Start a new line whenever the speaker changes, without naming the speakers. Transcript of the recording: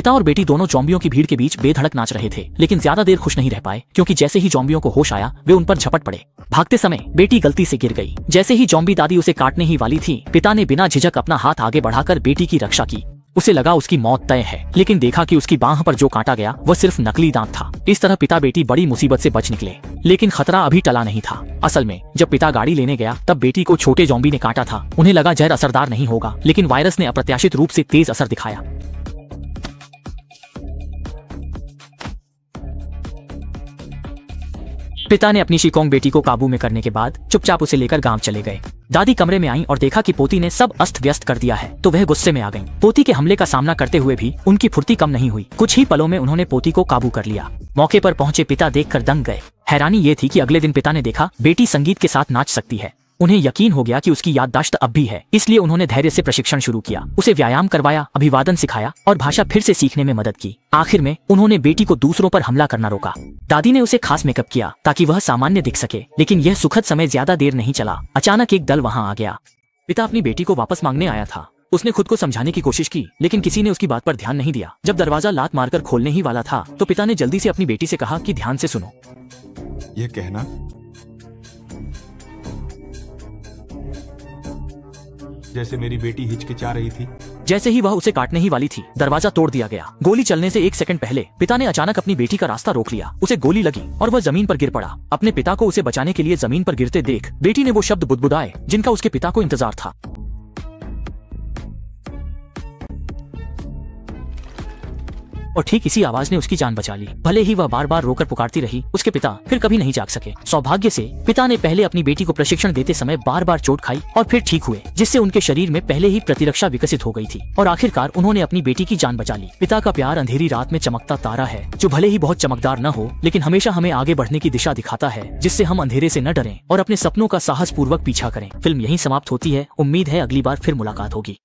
पिता और बेटी दोनों ज़ॉम्बियों की भीड़ के बीच बेधड़क नाच रहे थे, लेकिन ज्यादा देर खुश नहीं रह पाए क्योंकि जैसे ही ज़ॉम्बियों को होश आया वे उन पर झपट पड़े। भागते समय बेटी गलती से गिर गई। जैसे ही ज़ॉम्बी दादी उसे काटने ही वाली थी, पिता ने बिना झिझक अपना हाथ आगे बढ़ाकर बेटी की रक्षा की। उसे लगा उसकी मौत तय है, लेकिन देखा कि उसकी बांह पर जो काटा गया वह सिर्फ नकली दांत था। इस तरह पिता बेटी बड़ी मुसीबत से बच निकले, लेकिन खतरा अभी टला नहीं था। असल में जब पिता गाड़ी लेने गया तब बेटी को छोटे ज़ॉम्बी ने काटा था। उन्हें लगा जहर असरदार नहीं होगा, लेकिन वायरस ने अप्रत्याशित रूप से तेज असर दिखाया। पिता ने अपनी शिकोंग बेटी को काबू में करने के बाद चुपचाप उसे लेकर गांव चले गए। दादी कमरे में आई और देखा कि पोती ने सब अस्त व्यस्त कर दिया है, तो वह गुस्से में आ गईं। पोती के हमले का सामना करते हुए भी उनकी फुर्ती कम नहीं हुई। कुछ ही पलों में उन्होंने पोती को काबू कर लिया। मौके पर पहुंचे पिता देखकर दंग गए। हैरानी ये थी कि अगले दिन पिता ने देखा बेटी संगीत के साथ नाच सकती है। उन्हें यकीन हो गया कि उसकी याददाश्त अब भी है, इसलिए उन्होंने धैर्य से प्रशिक्षण शुरू किया। उसे व्यायाम करवाया, अभिवादन सिखाया और भाषा फिर से सीखने में मदद की। आखिर में उन्होंने बेटी को दूसरों पर हमला करना रोका। दादी ने उसे खास मेकअप किया ताकि वह सामान्य दिख सके, लेकिन यह सुखद समय ज्यादा देर नहीं चला। अचानक एक दल वहां आ गया। पिता अपनी बेटी को वापस मांगने आया था। उसने खुद को समझाने की कोशिश की, लेकिन किसी ने उसकी बात पर ध्यान नहीं दिया। जब दरवाजा लात मारकर खोलने ही वाला था तो पिता ने जल्दी से अपनी बेटी से कहा कि ध्यान से सुनो।
यह कहना जैसे मेरी बेटी हिचकिचा रही थी।
जैसे ही वह उसे काटने ही वाली थी, दरवाजा तोड़ दिया गया। गोली चलने से 1 सेकंड पहले पिता ने अचानक अपनी बेटी का रास्ता रोक लिया। उसे गोली लगी और वह जमीन पर गिर पड़ा। अपने पिता को उसे बचाने के लिए जमीन पर गिरते देख बेटी ने वो शब्द बुदबुदाए जिनका उसके पिता को इंतजार था। और ठीक इसी आवाज ने उसकी जान बचा ली। भले ही वह बार बार रोकर पुकारती रही, उसके पिता फिर कभी नहीं जाग सके। सौभाग्य से पिता ने पहले अपनी बेटी को प्रशिक्षण देते समय बार बार चोट खाई और फिर ठीक हुए, जिससे उनके शरीर में पहले ही प्रतिरक्षा विकसित हो गई थी और आखिरकार उन्होंने अपनी बेटी की जान बचा ली। पिता का प्यार अंधेरी रात में चमकता तारा है, जो भले ही बहुत चमकदार न हो, लेकिन हमेशा हमें आगे बढ़ने की दिशा दिखाता है, जिससे हम अंधेरे से न डरें और अपने सपनों का साहस पूर्वक पीछा करें। फिल्म यहीं समाप्त होती है। उम्मीद है अगली बार फिर मुलाकात होगी।